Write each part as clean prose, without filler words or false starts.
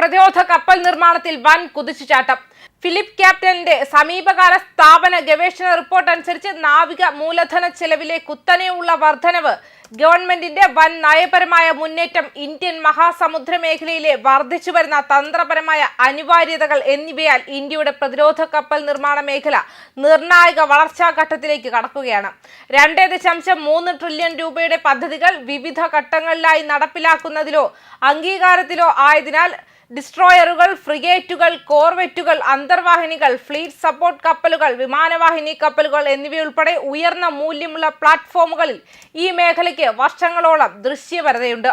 പ്രതിരോധ കപ്പൽ നിർമ്മാണത്തിൽ വൻ കുതിച്ചുചാട്ടം. ഫിലിപ്പ് ക്യാപ്റ്റന്റെ സമീപകാല സ്ഥാപന ഗവേഷണ റിപ്പോർട്ട് അനുസരിച്ച് നാവിക മൂലധന ചെലവിലെ കുത്തനെയുള്ള വർധനവ്, ഗവൺമെന്റിന്റെ വൻ നയപരമായ മുന്നേറ്റം, ഇന്ത്യൻ മഹാസമുദ്ര മേഖലയിലെ വർദ്ധിച്ചുവരുന്ന തന്ത്രപരമായ അനിവാര്യതകൾ എന്നിവയാൽ ഇന്ത്യയുടെ പ്രതിരോധ കപ്പൽ നിർമ്മാണ മേഖല നിർണായക വളർച്ചാ ഘട്ടത്തിലേക്ക് കടക്കുകയാണ്. 2.3 ട്രില്യൺ രൂപയുടെ പദ്ധതികൾ വിവിധ ഘട്ടങ്ങളിലായി നടപ്പിലാക്കുന്നതിലോ അംഗീകാരത്തിലോ ആയതിനാൽ ഡിസ്ട്രോയറുകൾ, ഫ്രിഗേറ്റുകൾ, കോർവെറ്റുകൾ, അന്തർവാഹിനികൾ, ഫ്ലീറ്റ് സപ്പോർട്ട് കപ്പലുകൾ, വിമാനവാഹിനി കപ്പലുകൾ എന്നിവയുൾപ്പെടെ ഉയർന്ന മൂല്യമുള്ള പ്ലാറ്റ്ഫോമുകളിൽ ഈ മേഖലയ്ക്ക് വർഷങ്ങളോളം ദൃശ്യപരതയുണ്ട്.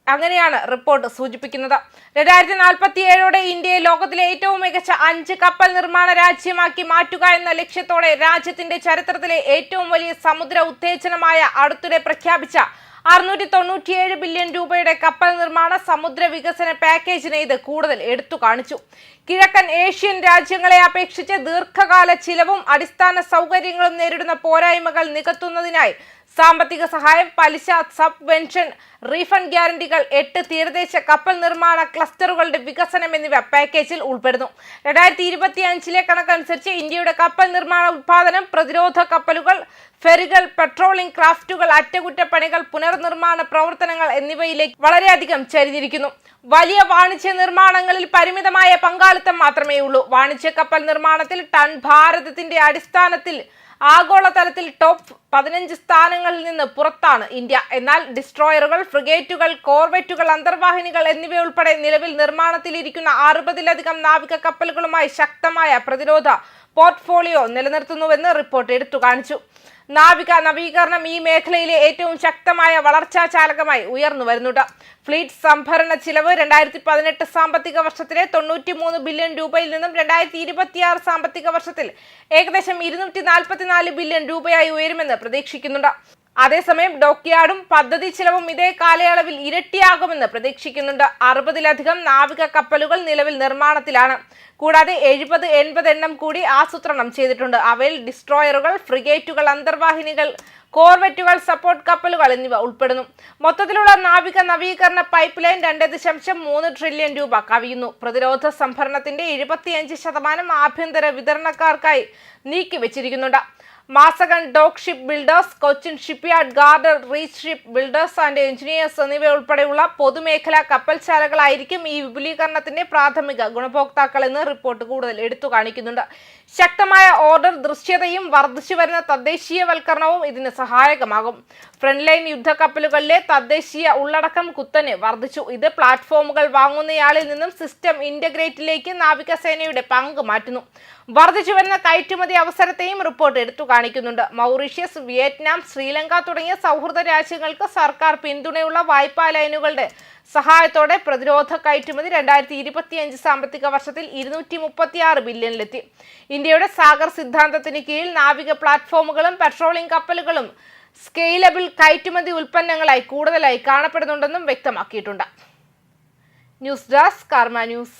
അങ്ങനെയാണ് റിപ്പോർട്ട് സൂചിപ്പിക്കുന്നത്. 2047 ഇന്ത്യയെ ലോകത്തിലെ ഏറ്റവും മികച്ച 5 കപ്പൽ നിർമ്മാണ രാജ്യമാക്കി മാറ്റുക എന്ന ലക്ഷ്യത്തോടെ രാജ്യത്തിന്റെ ചരിത്രത്തിലെ ഏറ്റവും വലിയ സമുദ്ര ഉത്തേജനമായ അടുത്തിടെ പ്രഖ്യാപിച്ച 697 ബില്യൺ രൂപയുടെ കപ്പൽ നിർമ്മാണ സമുദ്ര വികസന പാക്കേജിനെ ഇത് കൂടുതൽ എടുത്തു കാണിച്ചു. കിഴക്കൻ ഏഷ്യൻ രാജ്യങ്ങളെ അപേക്ഷിച്ച് ദീർഘകാല ചിലവും അടിസ്ഥാന സൗകര്യങ്ങളും നേരിടുന്ന പോരായ്മകൾ നികത്തുന്നതിനായി സാമ്പത്തിക സഹായം, പലിശ, സബ്വെൻഷൻ, റീഫണ്ട് ഗ്യാരണ്ടികൾ, 8 തീരദേശ കപ്പൽ നിർമ്മാണ ക്ലസ്റ്ററുകളുടെ വികസനം എന്നിവ പാക്കേജിൽ ഉൾപ്പെടുന്നു. 2025 കണക്കനുസരിച്ച് ഇന്ത്യയുടെ കപ്പൽ നിർമ്മാണ ഉത്പാദനം പ്രതിരോധ കപ്പലുകൾ, ഫെറികൾ, പെട്രോളിംഗ് ക്രാഫ്റ്റുകൾ, അറ്റകുറ്റപ്പണികൾ, പുനർനിർമ്മാണ പ്രവർത്തനങ്ങൾ എന്നിവയിലേക്ക് വളരെയധികം ചരിഞ്ഞിരിക്കുന്നു. വലിയ വാണിജ്യ നിർമ്മാണങ്ങളിൽ പരിമിതമായ പങ്കാളിത്തം മാത്രമേ ഉള്ളൂ. വാണിജ്യ കപ്പൽ നിർമ്മാണത്തിൽ ടൺ ഭാരതത്തിന്റെ അടിസ്ഥാനത്തിൽ ആഗോളതലത്തിൽ ടോപ്പ് 15 സ്ഥാനങ്ങളിൽ നിന്ന് പുറത്താണ് ഇന്ത്യ. എന്നാൽ ഡിസ്ട്രോയറുകൾ, ഫ്രിഗേറ്റുകൾ, കോർവെറ്റുകൾ, അന്തർവാഹിനികൾ എന്നിവയുൾപ്പെടെ നിലവിൽ നിർമ്മാണത്തിലിരിക്കുന്ന 60-ലധികം നാവിക കപ്പലുകളുമായി ശക്തമായ പ്രതിരോധ പോർട്ട്ഫോളിയോ നിലനിർത്തുന്നുവെന്ന് റിപ്പോർട്ട് എടുത്തു കാണിച്ചു. നാവിക നവീകരണം ഈ മേഖലയിലെ ഏറ്റവും ശക്തമായ വളർച്ചാ ചാലകമായി ഉയർന്നു വരുന്നുണ്ട്. ഫ്ലീറ്റ് സംഭരണ ചിലവ് 2018 സാമ്പത്തിക വർഷത്തിലെ 93 ബില്യൺ രൂപയിൽ നിന്നും 2026 സാമ്പത്തിക വർഷത്തിൽ ഏകദേശം 244 ബില്യൺ രൂപയായി ഉയരുമെന്ന് പ്രതീക്ഷിക്കുന്നുണ്ട്. അതേസമയം ഡോക്യാർഡും പദ്ധതി ചിലവും ഇതേ കാലയളവിൽ ഇരട്ടിയാകുമെന്ന് പ്രതീക്ഷിക്കുന്നുണ്ട്. 60-ലധികം നാവിക കപ്പലുകൾ നിലവിൽ നിർമ്മാണത്തിലാണ്. കൂടാതെ 70-80 എണ്ണം കൂടി ആസൂത്രണം ചെയ്തിട്ടുണ്ട്. അവയിൽ ഡിസ്ട്രോയറുകൾ, ഫ്രിഗേറ്റുകൾ, അന്തർവാഹിനികൾ, കോർവെറ്റുകൾ, സപ്പോർട്ട് കപ്പലുകൾ എന്നിവ ഉൾപ്പെടുന്നു. മൊത്തത്തിലുള്ള നാവിക നവീകരണ പൈപ്പ് ലൈൻ 2.3 ട്രില്യൺ രൂപ കവിയുന്നു. പ്രതിരോധ സംഭരണത്തിന്റെ 75% ആഭ്യന്തര വിതരണക്കാർക്കായി നീക്കിവെച്ചിരിക്കുന്നുണ്ട്. Mazagon dock ship builders, Cochin shipyard, garden, reach ship builders and engineers എന്നിവയുൾപ്പെടെയുള്ള പൊതുമേഖലാ കപ്പൽശാലകളായിരിക്കും ഈ വിപുലീകരണത്തിന്റെ പ്രാഥമിക ഗുണഭോക്താക്കൾ എന്ന് റിപ്പോർട്ട് കൂടുതൽ എടുത്തു കാണിക്കുന്നുണ്ട്. ശക്തമായ ഓർഡർ ദൃശ്യതയും വർദ്ധിച്ചു വരുന്ന തദ്ദേശീയവൽക്കരണവും ഇതിന് സഹായകമാകും. ഫ്രണ്ട് ലൈൻ യുദ്ധക്കപ്പലുകളിലെ തദ്ദേശീയ ഉള്ളടക്കം കുത്തനെ വർദ്ധിച്ചു. ഇത് പ്ലാറ്റ്ഫോമുകൾ വാങ്ങുന്നയാളിൽ നിന്നും സിസ്റ്റം ഇന്റഗ്രേറ്റിലേക്ക് നാവികസേനയുടെ പങ്ക് മാറ്റുന്നു. വർദ്ധിച്ചു വരുന്ന കയറ്റുമതി അവസരത്തെയും റിപ്പോർട്ട് എടുത്തു കാണിക്കുന്നുണ്ട്. മൗറീഷ്യസ്, വിയറ്റ്നാം, ശ്രീലങ്ക തുടങ്ങിയ സൗഹൃദ രാജ്യങ്ങൾക്ക് സർക്കാർ പിന്തുണയുള്ള വായ്പാ ലൈനുകളുടെ സഹായത്തോടെ പ്രതിരോധ കയറ്റുമതി 2025 സാമ്പത്തിക വർഷത്തിൽ 236 ബില്യണിലെത്തി. ഇന്ത്യയുടെ സാഗർ സിദ്ധാന്തത്തിന് കീഴിൽ നാവിക പ്ലാറ്റ്ഫോമുകളും പെട്രോളിംഗ് കപ്പലുകളും സ്കെയിലബിൾ കയറ്റുമതി ഉൽപ്പന്നങ്ങളായി കൂടുതലായി കാണപ്പെടുന്നുണ്ടെന്നും വ്യക്തമാക്കിയിട്ടുണ്ട്. ന്യൂസ് ഡെസ്ക് കർമ്മ ന്യൂസ്.